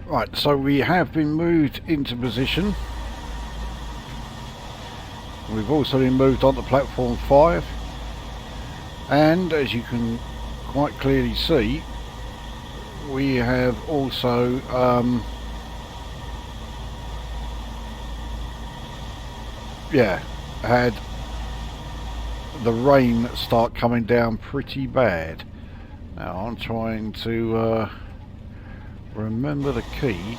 Right, so we have been moved into position. We've also been moved onto platform 5, and as you can quite clearly see, we have also had the rain start coming down pretty bad. Now I'm trying to remember the key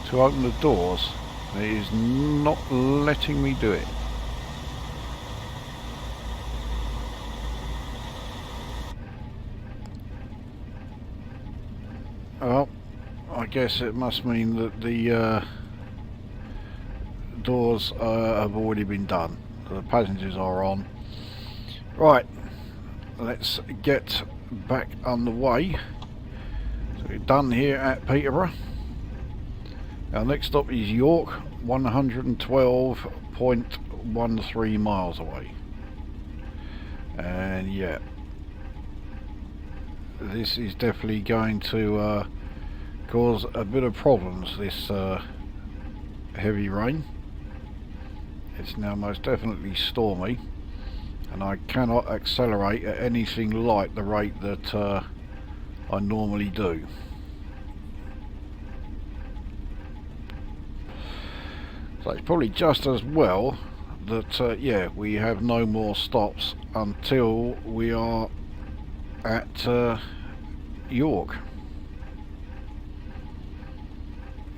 to open the doors. It is not letting me do it. Well, I guess it must mean that the doors have already been done. The passengers are on. Right, let's get back underway. So we're done here at Peterborough. Our next stop is York, 112.13 miles away. And yeah, this is definitely going to cause a bit of problems, this heavy rain. It's now most definitely stormy, and I cannot accelerate at anything like the rate that I normally do. So it's probably just as well that yeah, we have no more stops until we are at York.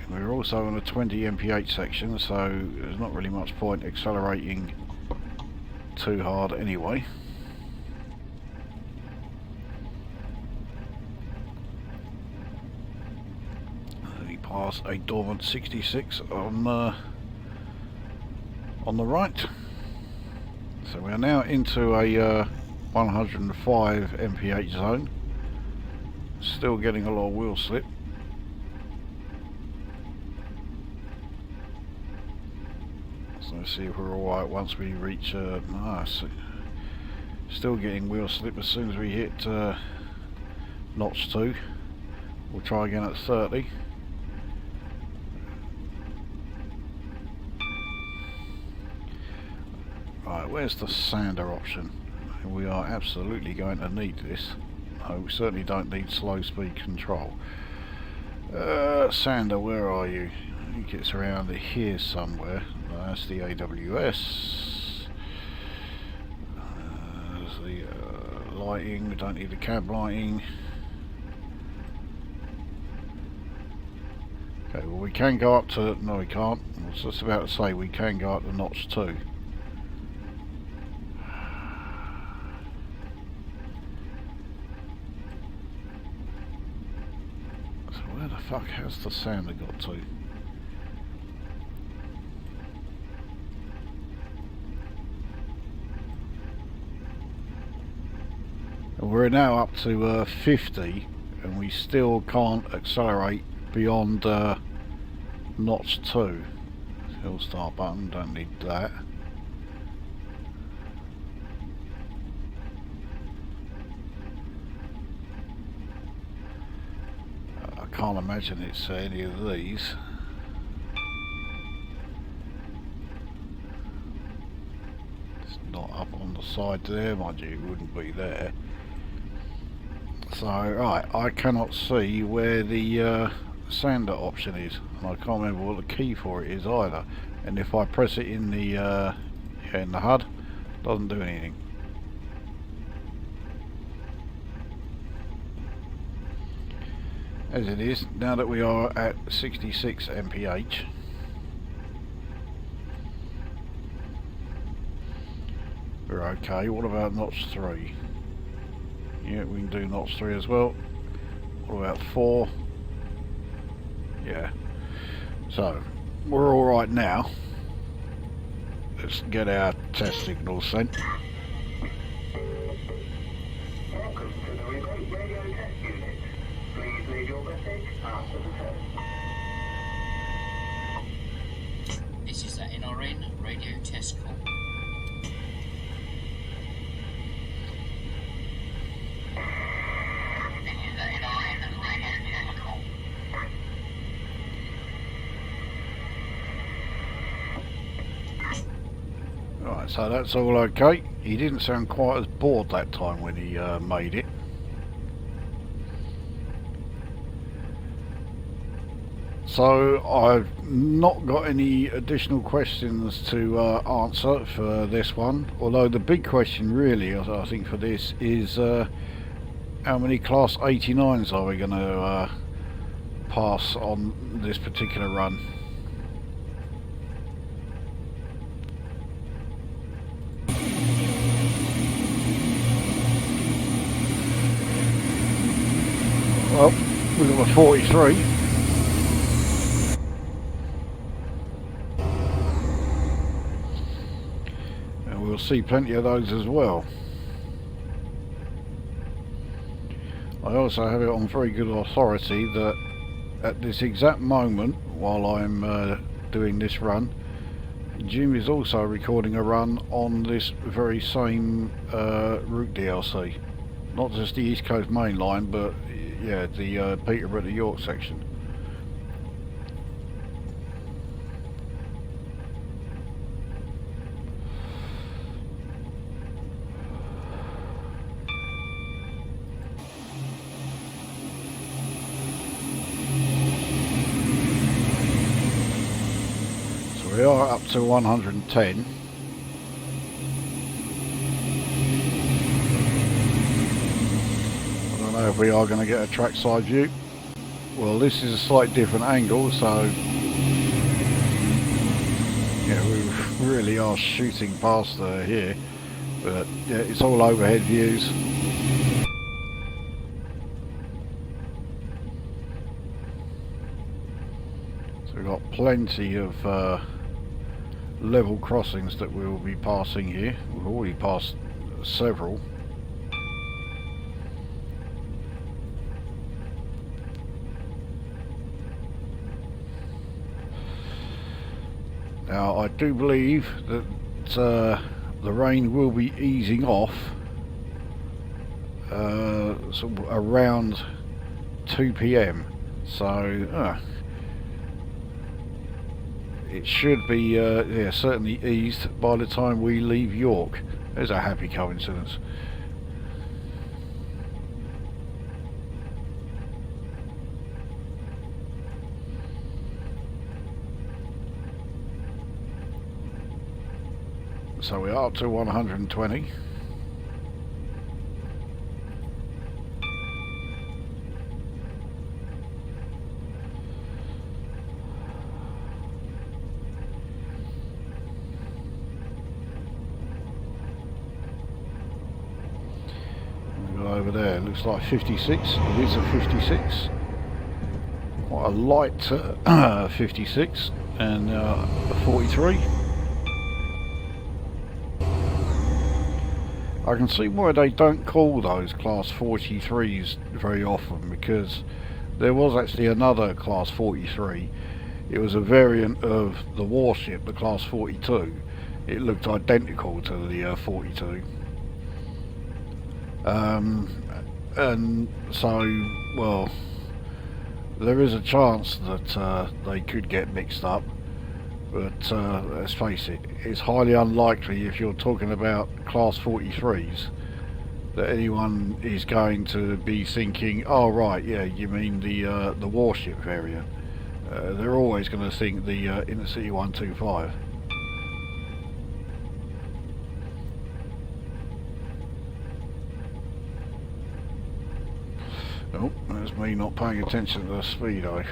We're also on a 20 mph section, so there's not really much point accelerating too hard anyway. We pass a dormant 66 on the right. So we are now into a 105 mph zone. Still getting a lot of wheel slip. So let's see if we're alright once we reach still getting wheel slip as soon as we hit notch 2. We'll try again at 30. Right, where's the sander option? We are absolutely going to need this. No, we certainly don't need slow speed control. Sander, where are you? I think it's around here somewhere. That's the AWS. There's the lighting. We don't need the cab lighting. Okay, well we can go up to... no, we can't. I was just about to say we can go up to notch 2. So where the fuck has the sander got to? We're now up to 50, and we still can't accelerate beyond notch 2. Hill start button, don't need that. I can't imagine it's any of these. It's not up on the side there, mind you, it wouldn't be there. So, right, I cannot see where the sander option is, and I can't remember what the key for it is either. And if I press it in the HUD, it doesn't do anything. As it is, now that we are at 66 mph, we're okay. What about notch 3? Yeah, we can do notch 3 as well. What about 4? Yeah. So, we're alright now. Let's get our test signals sent. Welcome to the remote radio test unit. Please leave your message after the test. This is the NRN radio test call. So that's all okay. He didn't sound quite as bored that time when he made it. So I've not got any additional questions to answer for this one, although the big question really I think for this is how many Class 89s are we going to pass on this particular run? Well, we've got a 43. And we'll see plenty of those as well. I also have it on very good authority that at this exact moment, while I'm doing this run, Jim is also recording a run on this very same route DLC. Not just the East Coast Main Line, but yeah, the Peterborough to York section. So we are up to 110. If we are going to get a trackside view. Well, this is a slightly different angle, so yeah, we really are shooting past here, but yeah, it's all overhead views. So we've got plenty of level crossings that we will be passing here. We've already passed several. Now I do believe that the rain will be easing off sort of around 2 PM, so it should be yeah, certainly eased by the time we leave York. There's a happy coincidence. So we're up to 120. We got over there, looks like 56. It is a 56. Quite a light 56, and a 43. I can see why they don't call those Class 43s very often, because there was actually another Class 43. It was a variant of the warship, the Class 42. It looked identical to the 42. And so, well, there is a chance that they could get mixed up. But let's face it, it's highly unlikely, if you're talking about Class 43s, that anyone is going to be thinking, oh right, yeah, you mean the warship variant. They're always going to think the Intercity 125. Oh, that's me not paying attention to the speedo.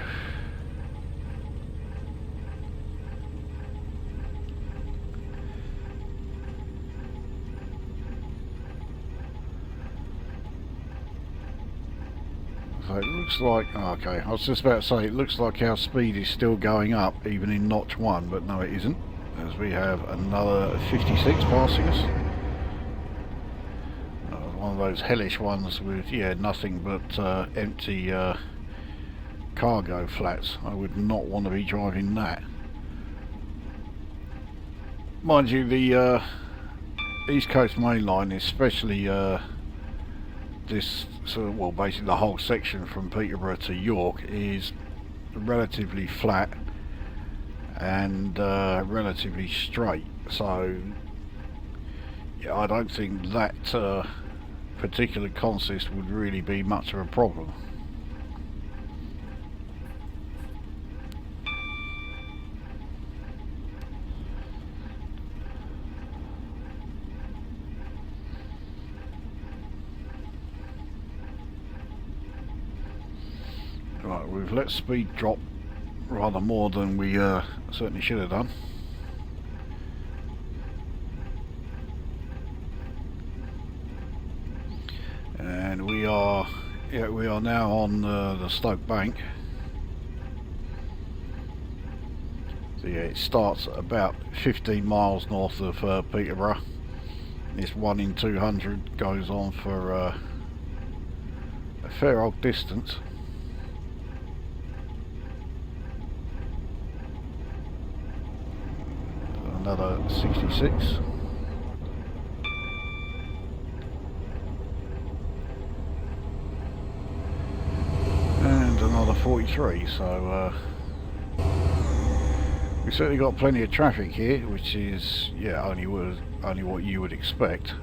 So it looks like, oh, okay, I was just about to say, it looks like our speed is still going up even in notch 1, but no it isn't, as we have another 56 passing us. One of those hellish ones with, yeah, nothing but empty cargo flats. I would not want to be driving that. Mind you, the East Coast Main Line, especially this sort of, well, basically the whole section from Peterborough to York, is relatively flat and relatively straight, so yeah, I don't think that particular consist would really be much of a problem. Right, we've let speed drop rather more than we certainly should have done. And we are now on the Stoke Bank. So yeah, it starts at about 15 miles north of Peterborough. This 1 in 200 goes on for a fair old distance. Another 66. And another 43, so we've certainly got plenty of traffic here, which is, yeah, only what you would expect.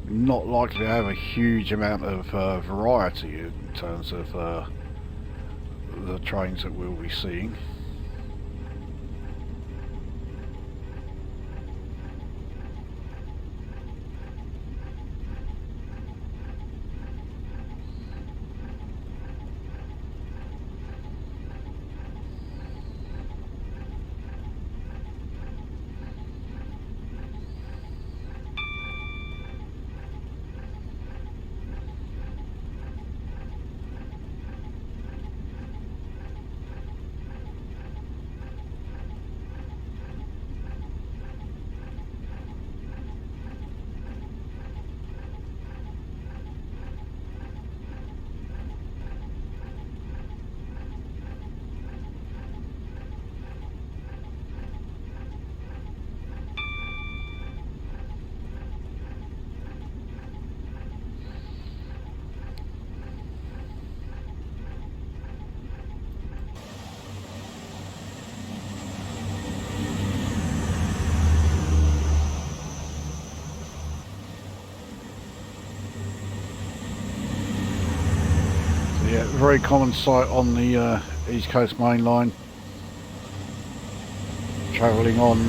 Not likely to have a huge amount of variety in terms of the trains that we'll be seeing. Yeah, very common sight on the East Coast Main Line. Travelling on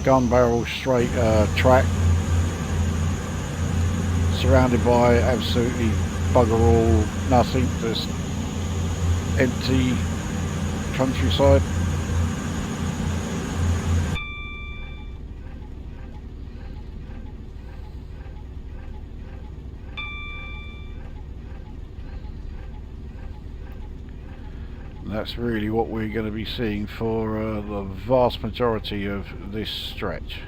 gun barrel straight track, surrounded by absolutely bugger all nothing, just empty countryside. That's really what we're going to be seeing for the vast majority of this stretch.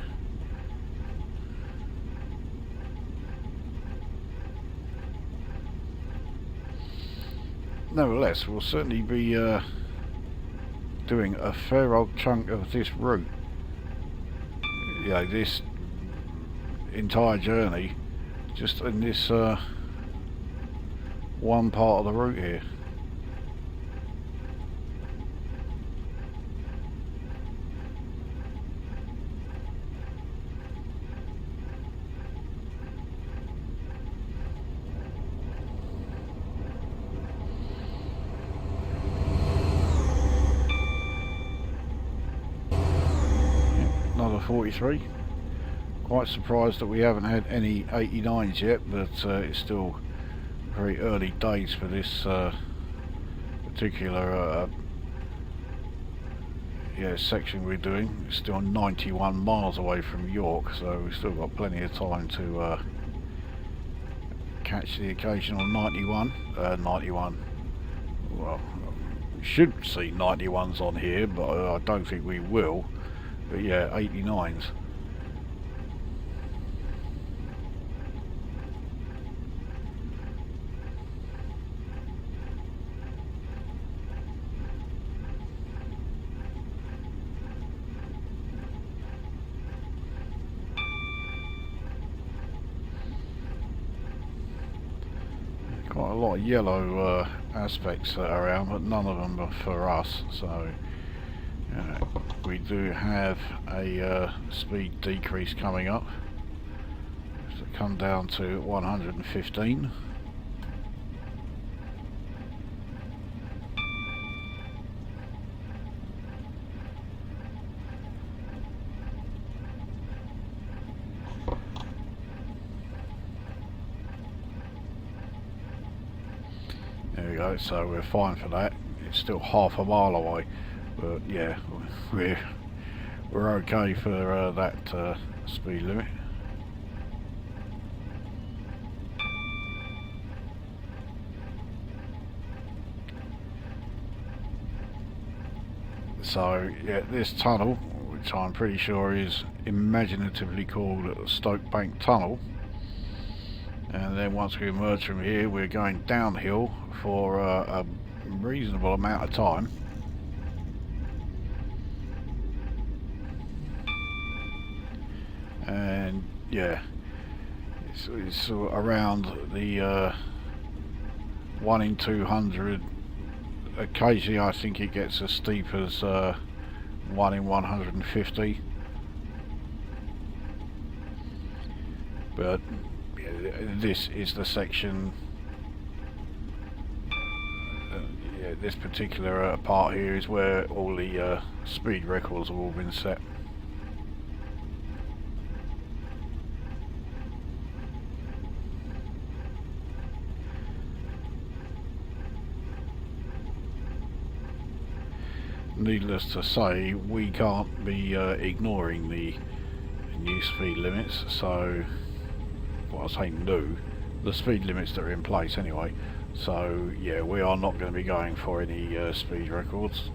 Nevertheless, we'll certainly be doing a fair old chunk of this route. You know, this entire journey, just in this one part of the route here. Another 43. Quite surprised that we haven't had any 89s yet, but it's still very early days for this particular section we're doing. It's still 91 miles away from York, so we've still got plenty of time to catch the occasional 91. Well, we should see 91s on here, but I don't think we will. But yeah, 89s. Quite a a lot of yellow aspects around, but none of them are for us. So we do have a speed decrease coming up. So come down to 115. There we go, so we're fine for that. It's still half a mile away, but yeah, we're okay for that speed limit. So yeah, this tunnel, which I'm pretty sure is imaginatively called Stoke Bank Tunnel, and then once we emerge from here we're going downhill for a reasonable amount of time. And yeah, it's around the 1 in 200. Occasionally I think it gets as steep as 1 in 150, but this is the section, this particular part here is where all the speed records have all been set. Needless to say, we can't be ignoring the new speed limits, so, well, I say new, the speed limits that are in place anyway, so yeah, we are not going to be going for any speed records.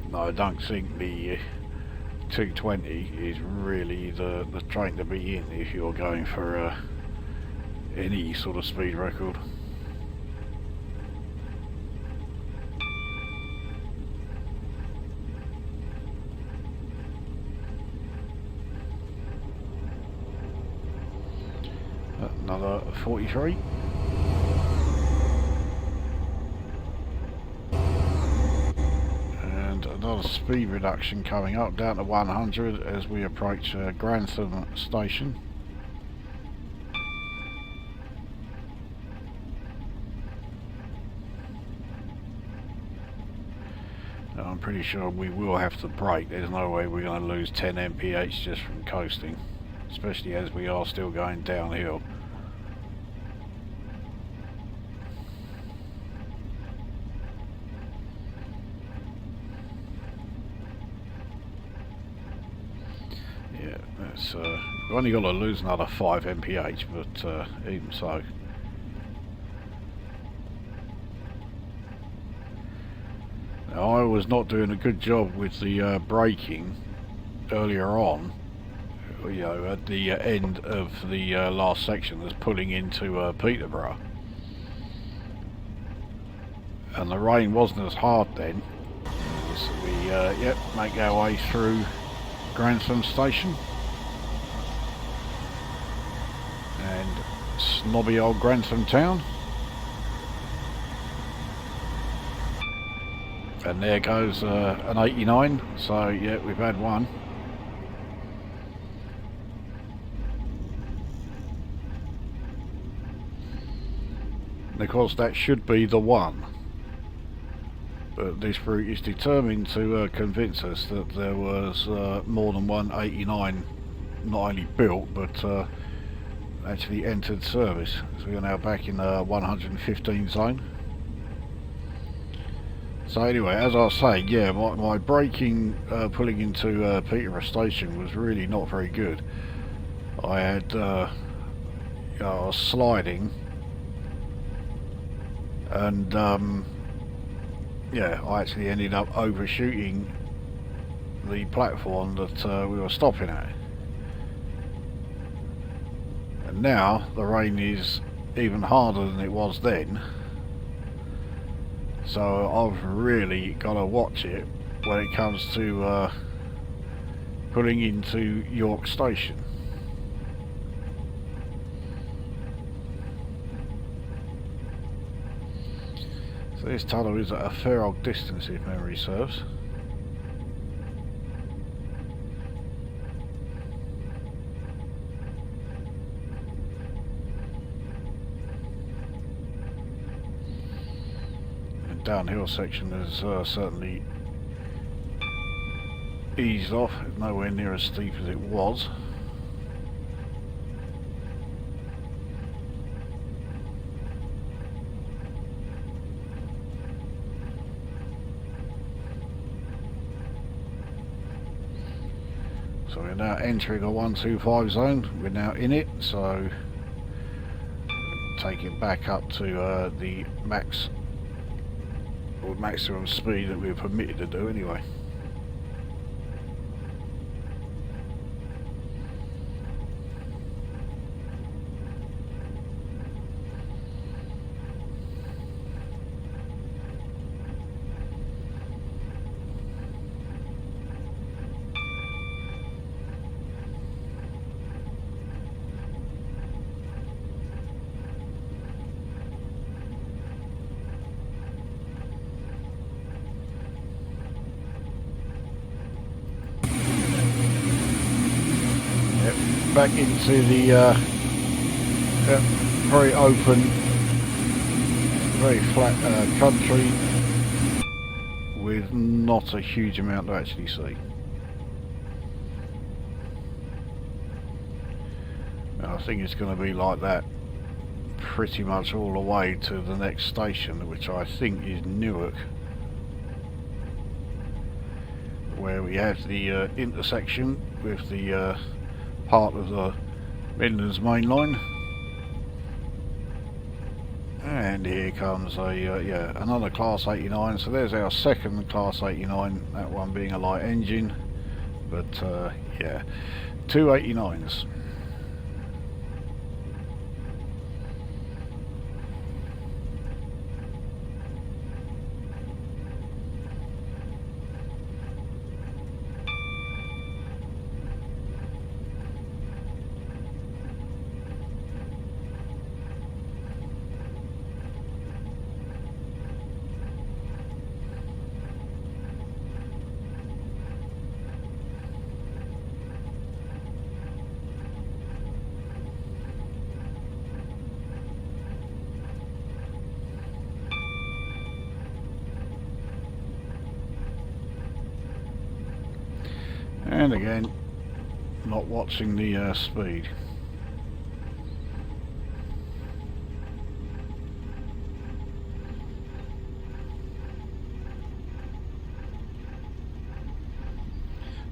No, I don't think the 220 is really the train to be in if you're going for any sort of speed record. Another 43. And another speed reduction coming up down to 100 as we approach Grantham station. Now, I'm pretty sure we will have to brake. There's no way we're going to lose 10 mph just from coasting, especially as we are still going downhill. We've only got to lose another 5 mph, but even so. Now, I was not doing a good job with the braking earlier on, you know, at the end of the last section that's pulling into Peterborough. And the rain wasn't as hard then. So we make our way through Grantham station. And snobby old Grantham town. And there goes an 89, so yeah, we've had one. And of course that should be the one. But this route is determined to convince us that there was more than one 89 not only built but actually entered service. So we're now back in the 115 zone. So anyway, as I was saying, yeah, my braking pulling into Peterborough station was really not very good. I had, I was sliding, and yeah, I actually ended up overshooting the platform that we were stopping at. And now the rain is even harder than it was then, so I've really got to watch it when it comes to pulling into York Station. So this tunnel is at a fair old distance if memory serves. The downhill section has certainly eased off. It's nowhere near as steep as it was. So we're now entering a 125 zone. We're now in it, so take it back up to the max or maximum speed that we're permitted to do anyway. Back into the very open, very flat country with not a huge amount to actually see. And I think it's going to be like that pretty much all the way to the next station, which I think is Newark, where we have the intersection with the part of the Midlands main line, and here comes a yeah, another Class 89. So there's our second Class 89, that one being a light engine, but yeah, two 89s. And again, not watching the speed.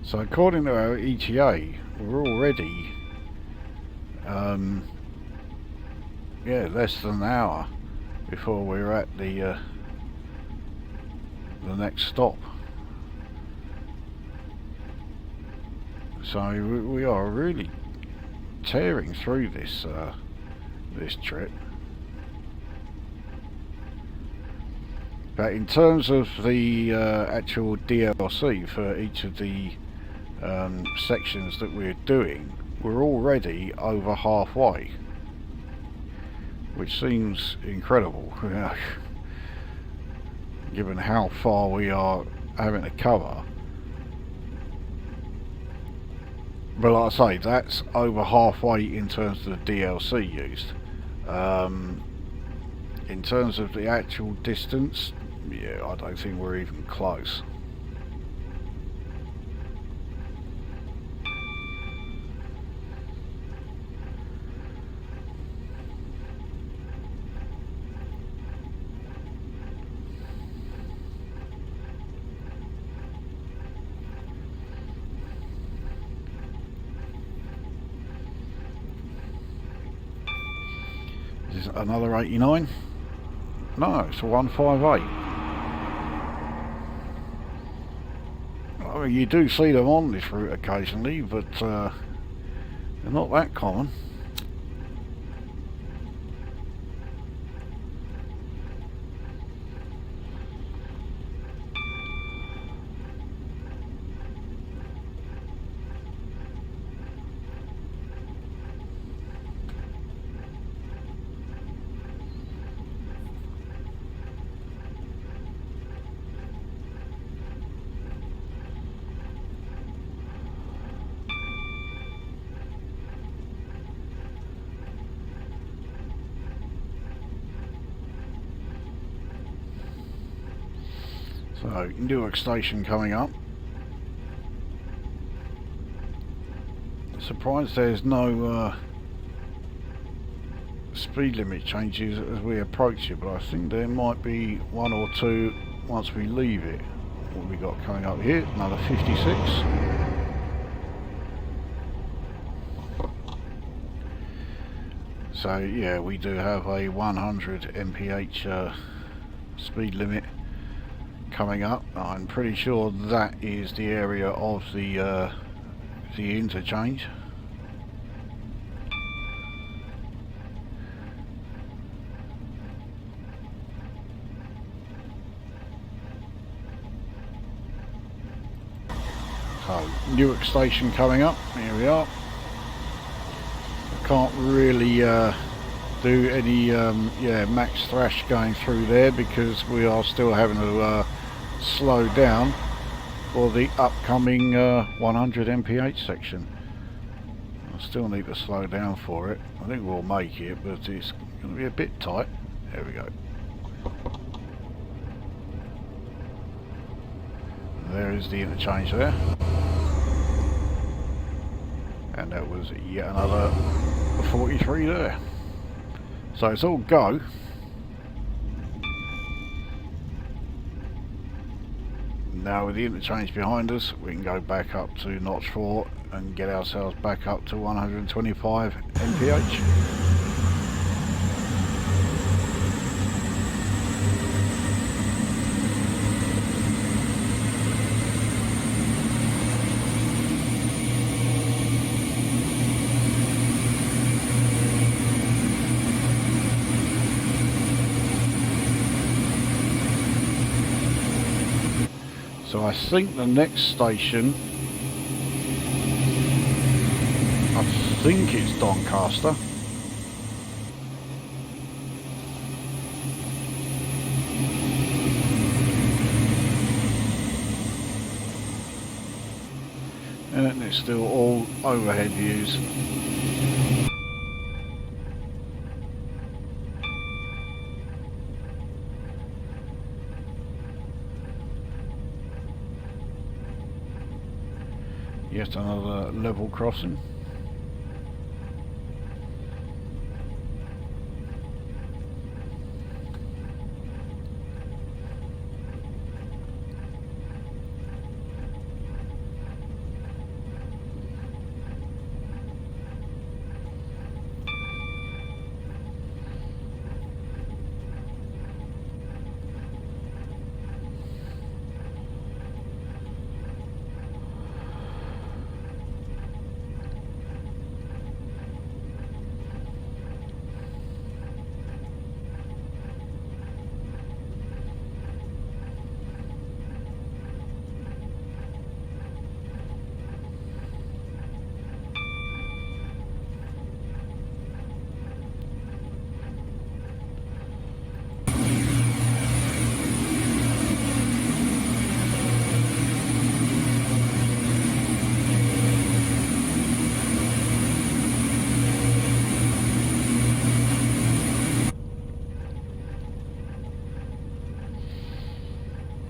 So according to our ETA, we're already yeah, less than an hour before we're at the next stop. So we are really tearing through this this trip. But in terms of the actual DLC for each of the sections that we're doing, we're already over halfway, which seems incredible, given how far we are having to cover. But like I say, that's over halfway in terms of the DLC used. In terms of the actual distance, yeah, I don't think we're even close. Is it another 89? No, it's a 158. I mean, you do see them on this route occasionally, but they're not that common. So, Newark station coming up. Surprised there's no speed limit changes as we approach it, but I think there might be one or two once we leave it. What have we got coming up here? Another 56. So yeah, we do have a 100 mph speed limit coming up. I'm pretty sure that is the area of the interchange. So, Newark station coming up, here we are. I can't really do any max thrash going through there because we are still having to slow down for the upcoming 100 mph section. I still need to slow down for it. I think we'll make it, but it's going to be a bit tight. There we go. There is the interchange there. And that was yet another 43 there. So it's all go. Now with the interchange behind us, we can go back up to notch 4 and get ourselves back up to 125 mph. So I think the next station, I think it's Doncaster. And it's still all overhead views. Yet another level crossing.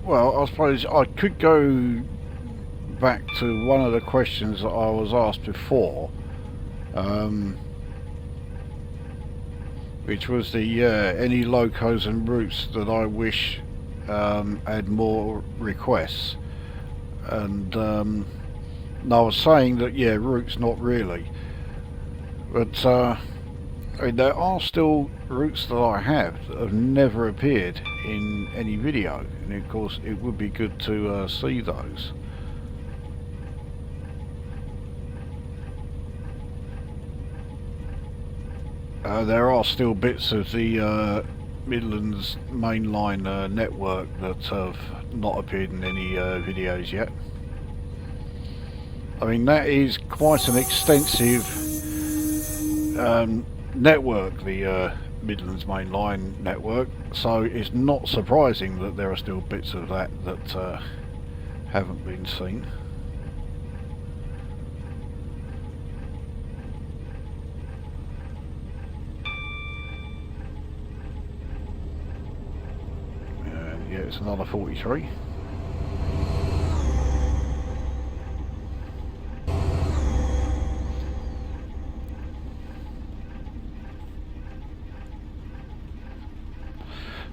Well, I suppose I could go back to one of the questions that I was asked before, which was the any locos and routes that I wish had more requests. And I was saying that, yeah, routes not really, but I mean, there are still routes that I have that have never appeared in any video, and of course it would be good to see those. There are still bits of the Midlands mainline network that have not appeared in any videos yet. I mean, that is quite an extensive network, the Midlands mainline network, so it's not surprising that there are still bits of that that haven't been seen. And yeah, it's another 43.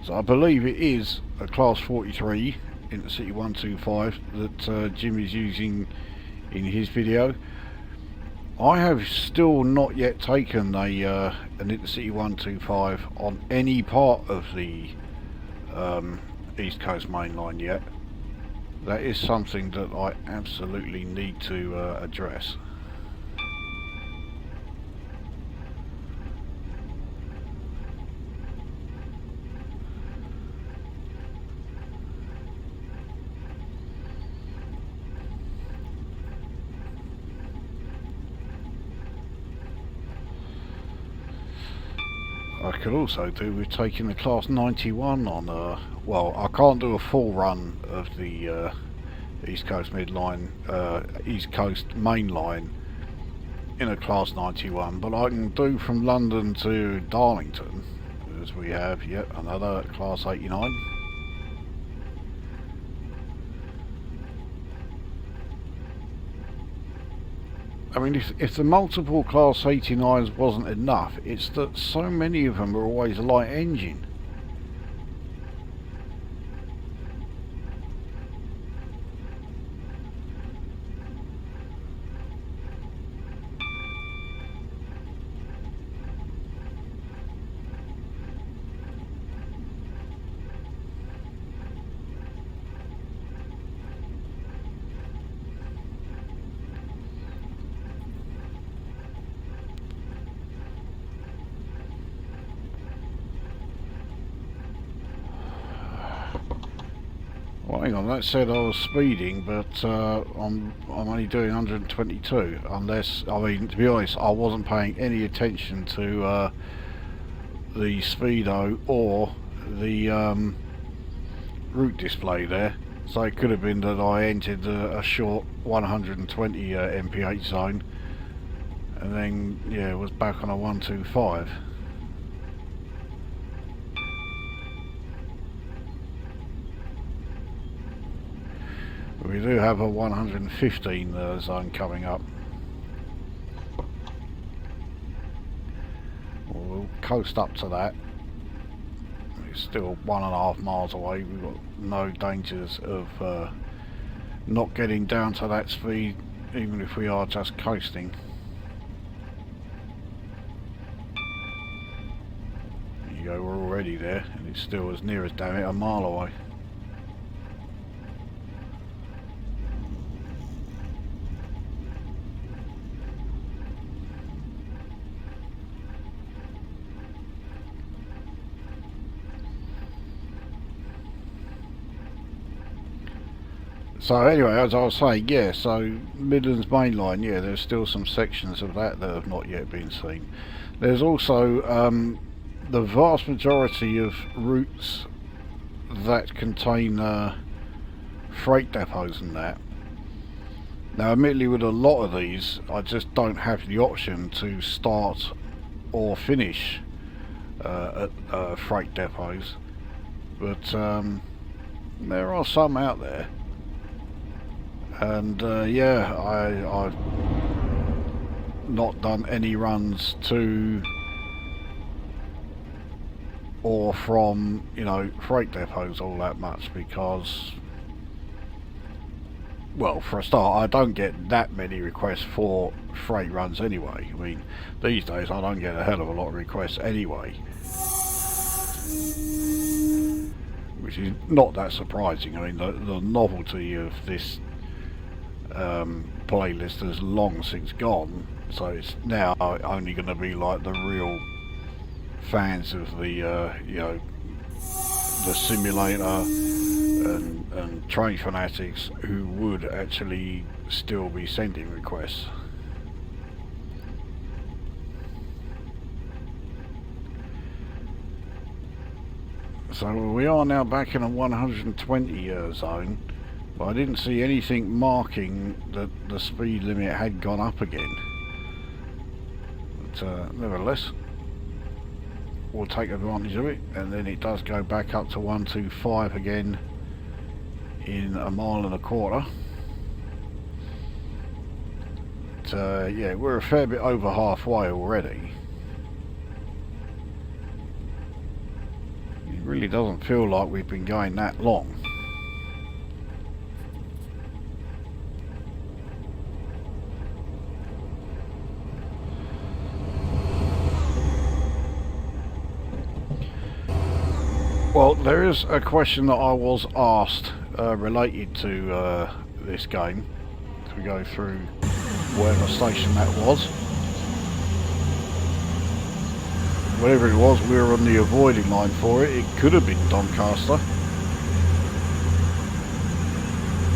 So I believe it is a Class 43 Intercity 125 that Jim is using in his video. I have still not yet taken an Intercity 125 on any part of the East Coast Main Line yet. That is something that I absolutely need to address. I could also do with taking the Class 91 on, well, I can't do a full run of the East Coast Midline, East Coast Main Line in a Class 91, but I can do from London to Darlington, as we have yet another Class 89. I mean, if the multiple Class 89s wasn't enough, it's that so many of them are always light engine. Well, hang on, that said I was speeding, but I'm only doing 122, unless, I mean, to be honest, I wasn't paying any attention to the speedo or the route display there, so it could have been that I entered a short 120 mph zone, and then, yeah, was back on a 125. We do have a 115 zone coming up. We'll coast up to that. It's still 1.5 miles away. We've got no dangers of not getting down to that speed, even if we are just coasting. There you go, we're already there, and it's still as near as, damn it, a mile away. So anyway, as I was saying, yeah, so Midlands Main Line, yeah, there's still some sections of that that have not yet been seen. There's also the vast majority of routes that contain freight depots and that. Now admittedly, with a lot of these, I just don't have the option to start or finish at freight depots, but there are some out there. And yeah, I've not done any runs to or from, you know, freight depots all that much because, well, for a start, I don't get that many requests for freight runs anyway. I mean, these days I don't get a hell of a lot of requests anyway, which is not that surprising. I mean, the novelty of this playlist has long since gone, so it's now only going to be like the real fans of the you know, the simulator and train fanatics who would actually still be sending requests. So we are now back in a 120 zone. But I didn't see anything marking that the speed limit had gone up again. But nevertheless, we'll take advantage of it, and then it does go back up to 125 again in 1.25 miles. But yeah, we're a fair bit over halfway already. It really doesn't feel like we've been going that long. Well, there is a question that I was asked related to this game. If we go through whatever station that was. Whatever it was, we were on the avoiding line for it. It could have been Doncaster.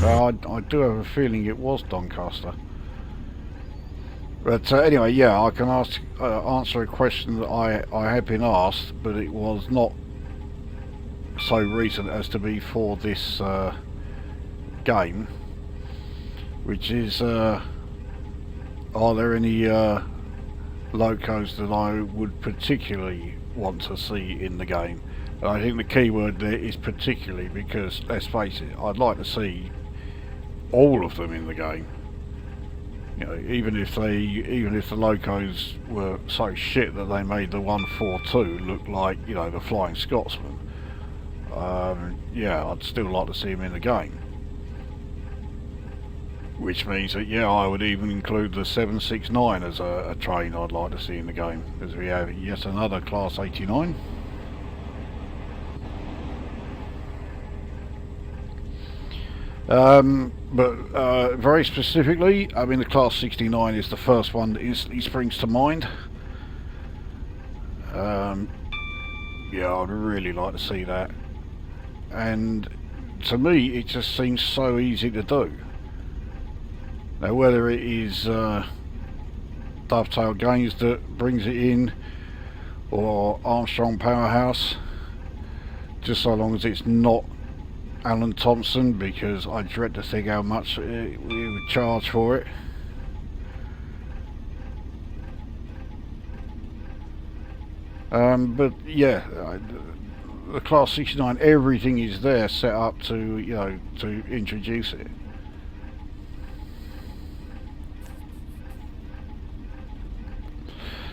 I do have a feeling it was Doncaster. But anyway, yeah, I can answer a question that I had been asked, but it was not so recent as to be for this game, which is are there any locos that I would particularly want to see in the game? And I think the key word there is particularly, because let's face it, I'd like to see all of them in the game. You know, even if the locos were so shit that they made the 142 look like, you know, the Flying Scotsman. Yeah, I'd still like to see him in the game. Which means that, yeah, I would even include the 769 as a train I'd like to see in the game, because we have yet another Class 89. But very specifically, I mean, the Class 69 is the first one that instantly springs to mind. Yeah, I'd really like to see that. And to me, it just seems so easy to do. Now, whether it is Dovetail Games that brings it in, or Armstrong Powerhouse, just so long as it's not Alan Thompson, because I dread to think how much we would charge for it. But yeah, the Class 69, everything is there set up to, you know, to introduce it.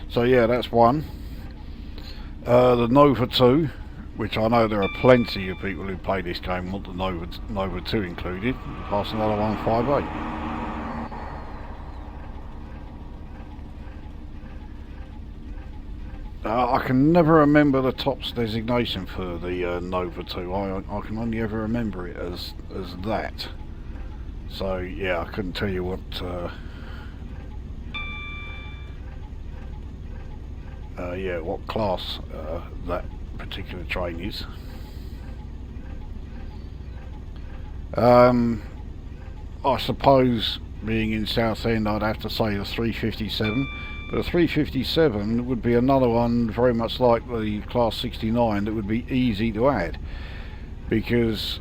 So yeah, that's one. The Nova 2, which I know there are plenty of people who play this game want the Nova 2 included, plus another 158. I can never remember the TOPS designation for the Nova 2. I can only ever remember it as that. So yeah, I couldn't tell you what yeah, what class that particular train is. I suppose, being in Southend, I'd have to say the 357, but the 357 would be another one very much like the Class 69 that would be easy to add, because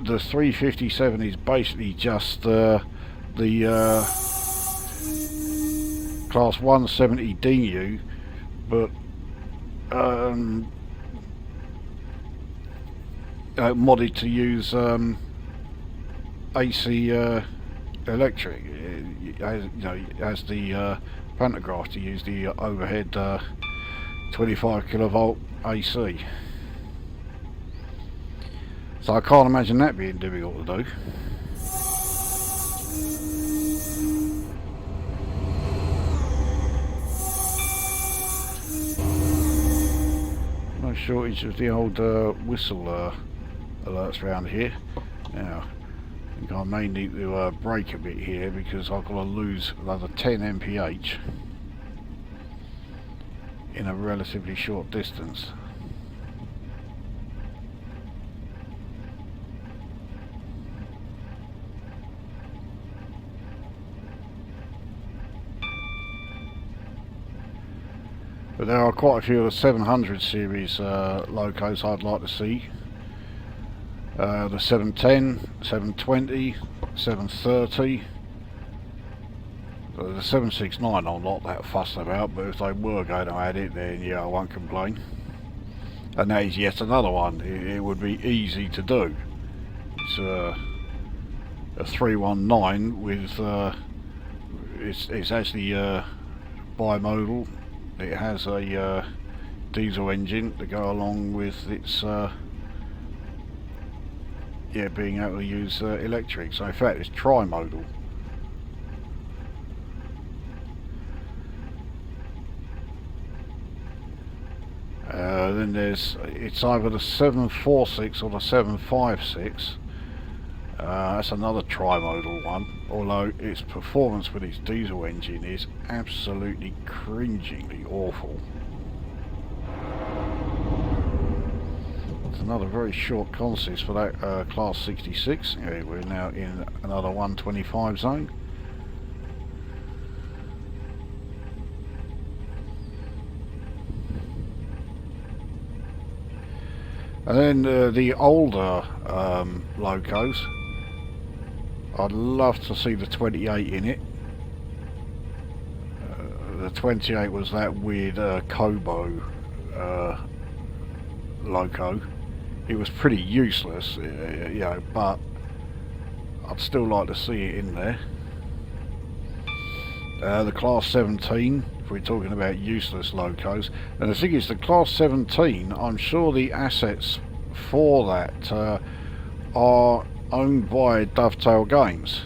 the 357 is basically just the Class 170 DEMU, but modded to use AC electric. It has, you know, it has the pantograph to use the overhead 25 kilovolt AC. So I can't imagine that being difficult to do. No shortage of the old whistle alerts around here. Now, I think I may need to brake a bit here, because I've got to lose another 10 mph in a relatively short distance. But there are quite a few of the 700 series locos I'd like to see. The 710, 720, 730. The 769 I'm not that fussed about, but if they were going to add it, then yeah, I won't complain. And that is yet another one. It would be easy to do. It's a 319 with it's actually bimodal. It has a diesel engine to go along with its being able to use electric. So in fact it's tri-modal. Then it's either the 746 or the 756. That's another tri-modal one, although its performance with its diesel engine is absolutely cringingly awful. It's another very short consist for that class 66. We're now in another 125 zone. And then the older locos, I'd love to see the 28 in it. The 28 was that weird Kobo loco. It was pretty useless, you know, but I'd still like to see it in there. The class 17, if we're talking about useless locos. And the thing is, the class 17, I'm sure the assets for that are owned by Dovetail Games,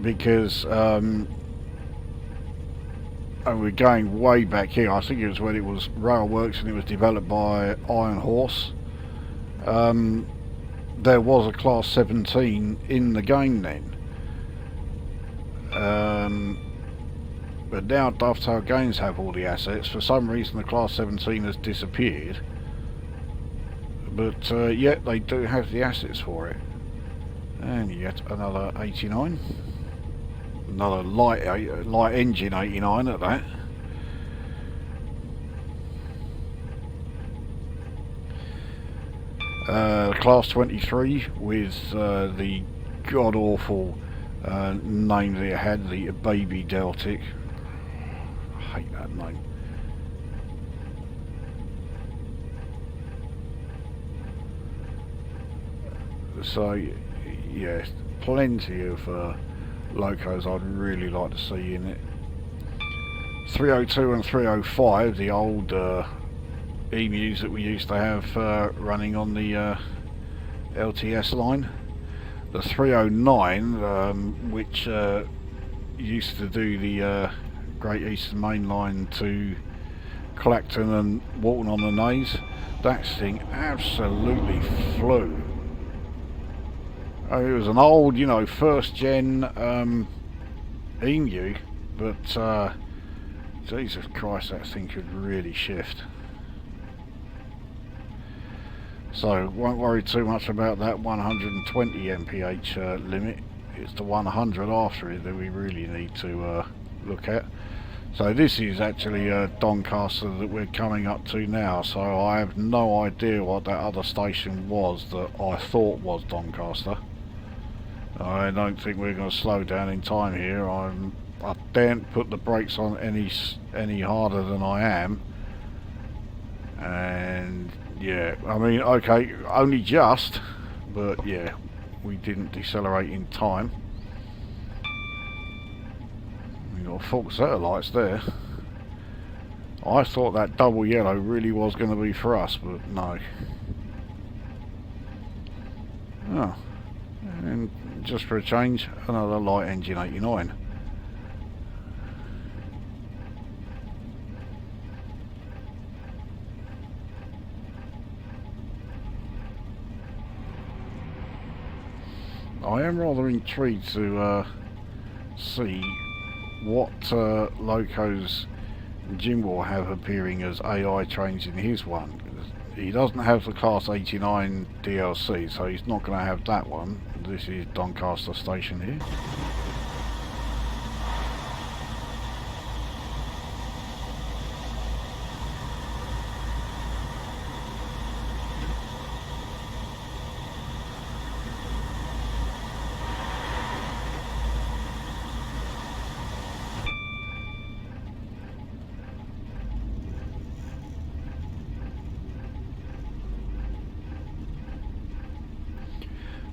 because and we're going way back here. I think it was when it was Railworks and it was developed by Iron Horse. There was a class 17 in the game then, but now Dovetail Games have all the assets. For some reason the class 17 has disappeared, but yet they do have the assets for it. And yet another 89, another light engine 89 at that. Class 23 with the god-awful name that it had, the Baby Deltic. I hate that name. So yeah, plenty of locos I'd really like to see in it. 302 and 305, the old emus that we used to have running on the LTS line. The 309, which used to do the Great Eastern Main Line to Clacton and Walton on the Naze. That thing absolutely flew. It was an old, you know, first gen emu, but Jesus Christ, that thing could really shift. So won't worry too much about that 120 mph limit. It's the 100 after it that we really need to look at. So this is actually Doncaster that we're coming up to now, so I have no idea what that other station was that I thought was Doncaster. I don't think we're going to slow down in time here. I daren't put the brakes on any harder than I am. And yeah, I mean, okay, only just, but yeah, we didn't decelerate in time. We got false satellites there. I thought that double yellow really was going to be for us, but no. Oh, and just for a change, another light engine 89. I am rather intrigued to see what locos Jim will have appearing as AI trains in his one. He doesn't have the class 89 DLC, so he's not going to have that one. This is Doncaster Station here.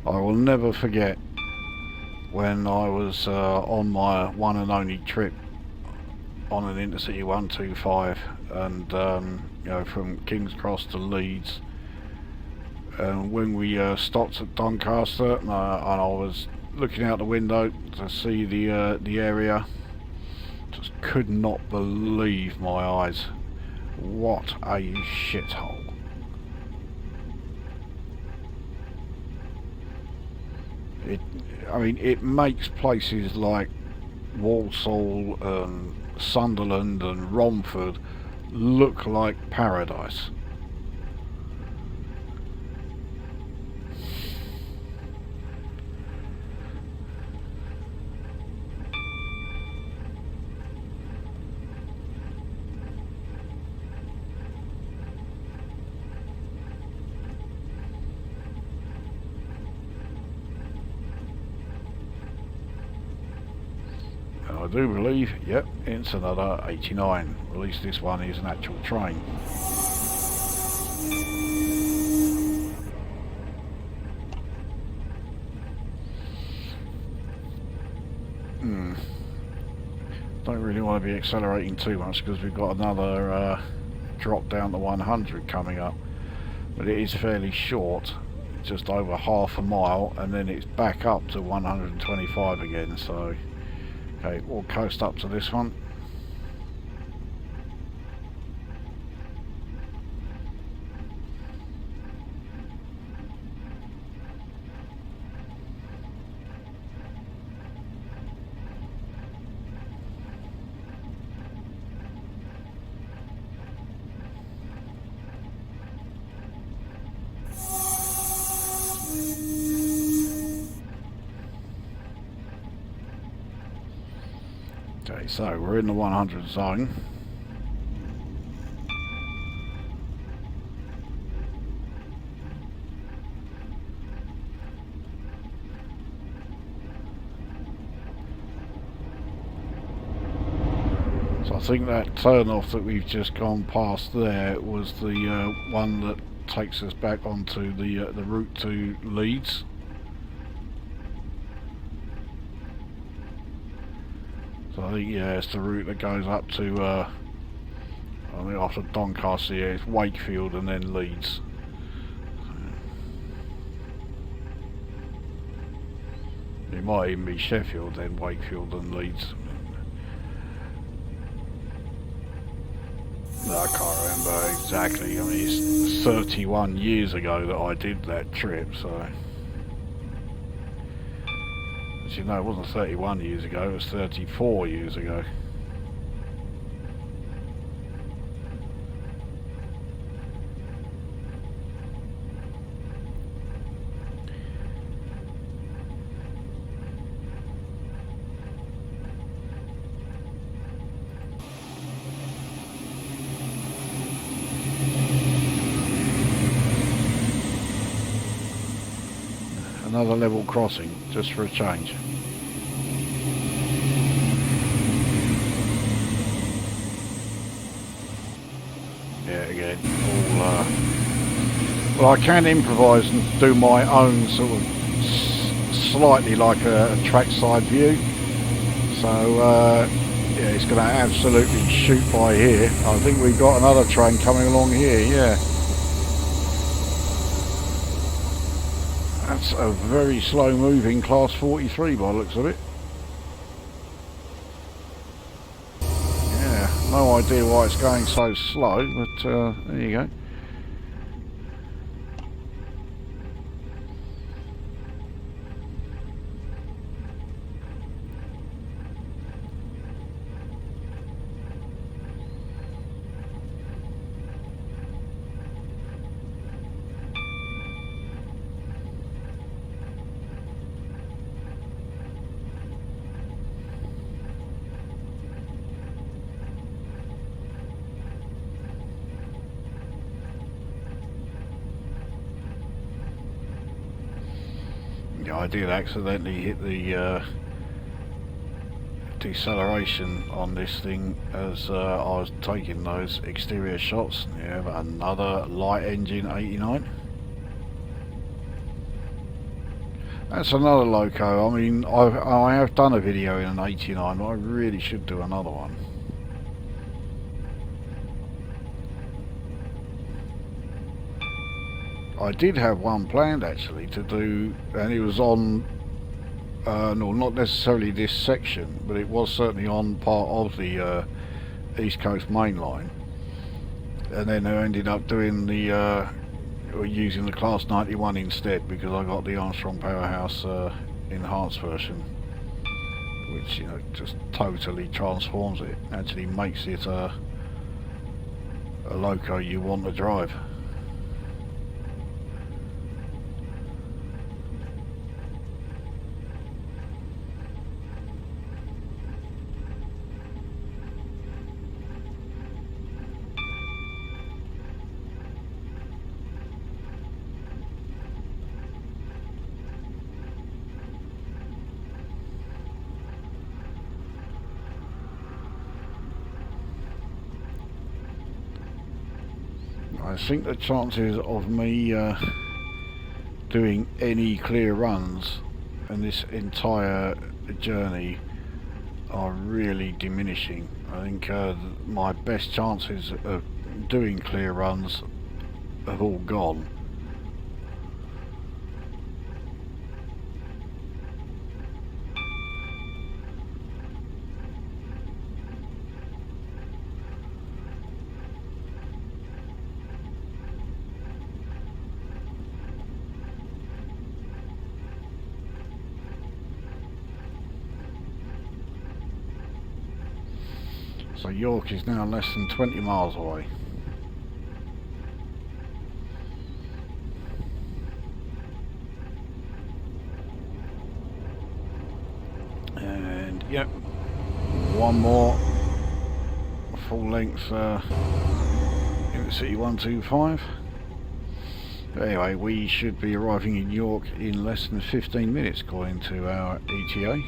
I will never forget when I was on my one and only trip on an intercity 125, and you know, from King's Cross to Leeds. And when we stopped at Doncaster, and I was looking out the window to see the area, just could not believe my eyes. What a shithole! I mean, it makes places like Walsall and Sunderland and Romford look like paradise. I do believe, yep, it's another 89. At least this one is an actual train. Don't really want to be accelerating too much because we've got another drop down to 100 coming up. But it is fairly short, just over half a mile, and then it's back up to 125 again, so... Okay, we'll coast up to this one. Okay, so we're in the 100 zone. So I think that turn off that we've just gone past there was the one that takes us back onto the route to Leeds. So I think, yeah, it's the route that goes up to, I think after Doncaster, yeah, it's Wakefield and then Leeds. It might even be Sheffield, then Wakefield and Leeds. No, I can't remember exactly. I mean, it's 31 years ago that I did that trip, so... You know, it wasn't 31 years ago, it was 34 years ago. Another level crossing, just for a change. Yeah, again, all, well, I can improvise and do my own sort of slightly like a trackside view. So, yeah, it's going to absolutely shoot by here. I think we've got another train coming along here, yeah. That's a very slow moving class 43 by the looks of it. Yeah, no idea why it's going so slow, but there you go. I did accidentally hit the deceleration on this thing as I was taking those exterior shots. Yeah, but another light engine 89. That's another loco. I mean, I have done a video in an 89, but I really should do another one. I did have one planned actually to do, and it was on, no, not necessarily this section, but it was certainly on part of the East Coast Main Line. And then I ended up doing the, using the Class 91 instead, because I got the Armstrong Powerhouse enhanced version, which, you know, just totally transforms it. Actually makes it a loco you want to drive. I think the chances of me doing any clear runs in this entire journey are really diminishing. I think my best chances of doing clear runs have all gone. So York is now less than 20 miles away. And yep, one more full length Intercity 125. But anyway, we should be arriving in York in less than 15 minutes according to our ETA.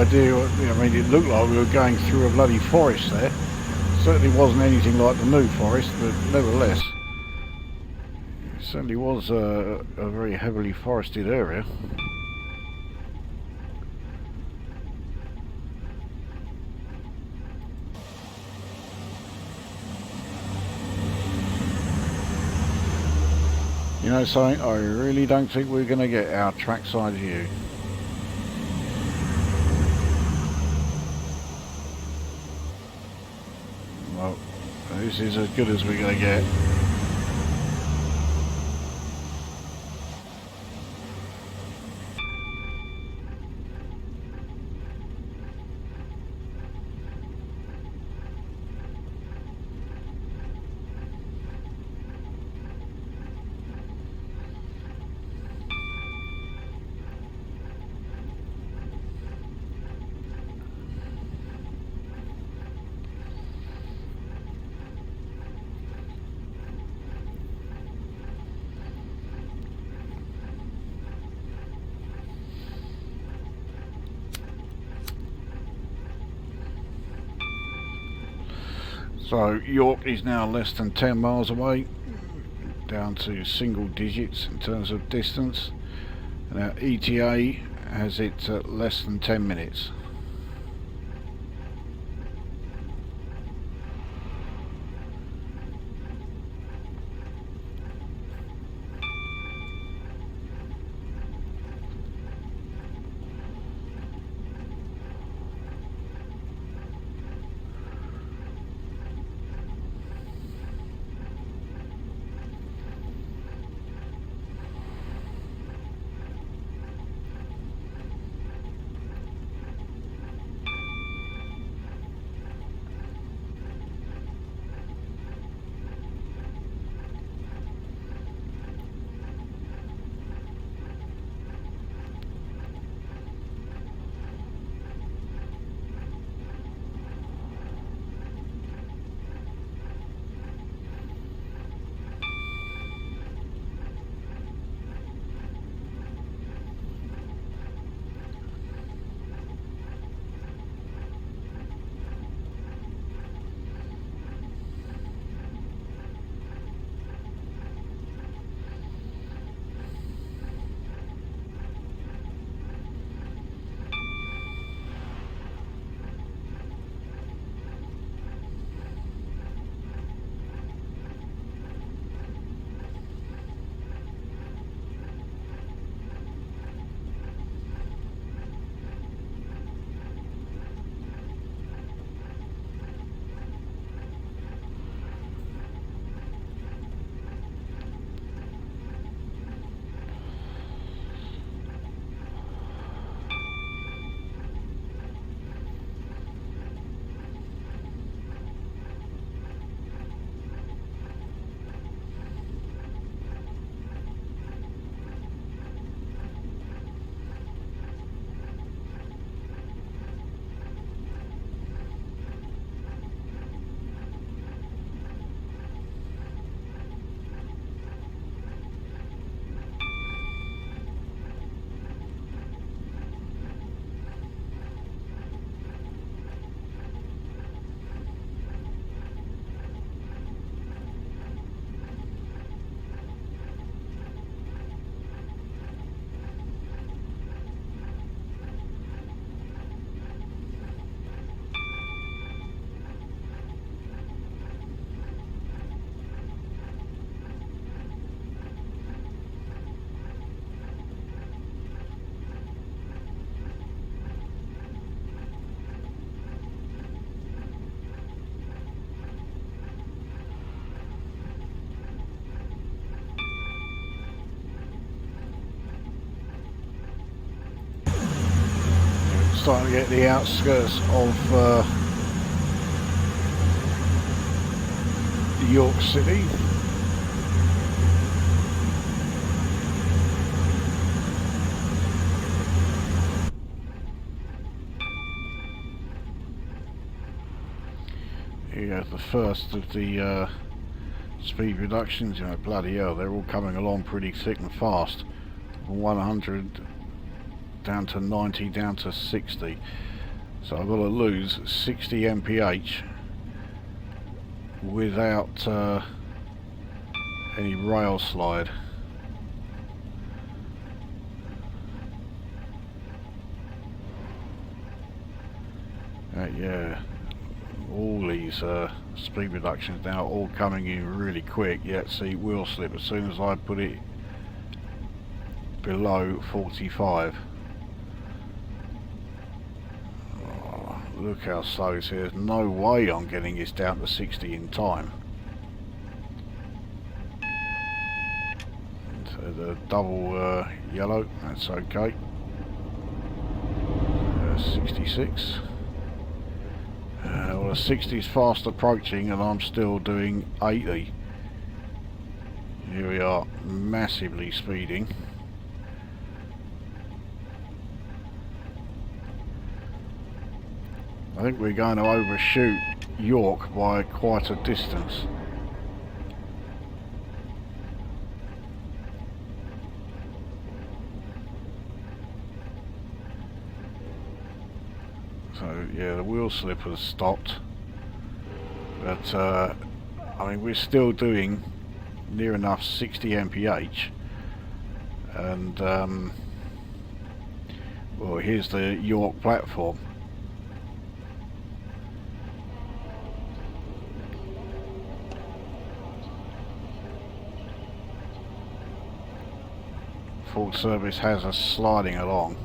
idea. I mean, it looked like we were going through a bloody forest there. Certainly wasn't anything like the New Forest, but nevertheless, it certainly was a very heavily forested area. You know something, I really don't think we're going to get our trackside view. Well, this is as good as we're going to get. So York is now less than 10 miles away, down to single digits in terms of distance, and our ETA has it at less than 10 minutes. Starting to get the outskirts of York City. Here goes the first of the speed reductions. You know, bloody hell, they're all coming along pretty thick and fast. From 100 down to 90, down to 60. So I've got to lose 60 mph without any rail slide. Yeah, all these speed reductions now all coming in really quick. Yeah, see, wheel slip as soon as I put it below 45. Oh, look how slow this is. There's no way I'm getting this down to 60 in time. And, the double yellow, that's okay. 66. Well, the 60 is fast approaching and I'm still doing 80. Here we are, massively speeding. I think we're going to overshoot York by quite a distance. So yeah, the wheel slip has stopped, but I mean we're still doing near enough 60 mph, and well, here's the York platform. Full service has us sliding along.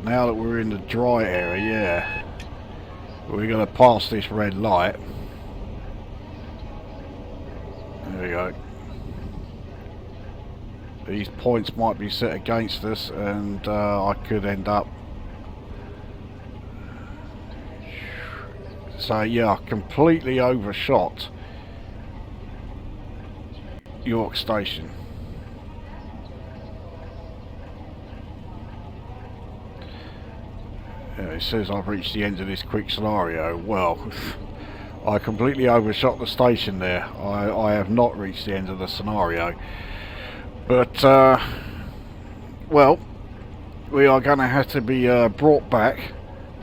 Now that we're in the dry area, yeah, we're going to pass this red light. There we go. These points might be set against us and I could end up... So yeah, I completely overshot York Station. Yeah, it says I've reached the end of this quick scenario. Well, I completely overshot the station there. I have not reached the end of the scenario. But, well, we are going to have to be brought back.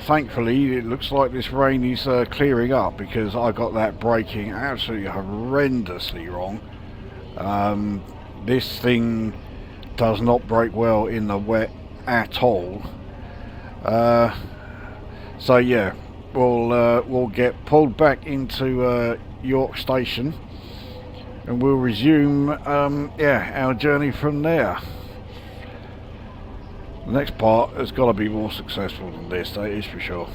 Thankfully, it looks like this rain is clearing up because I got that braking absolutely horrendously wrong. This thing does not brake well in the wet at all. So yeah, we'll get pulled back into York Station, and we'll resume yeah, our journey from there. The next part has got to be more successful than this, that is for sure.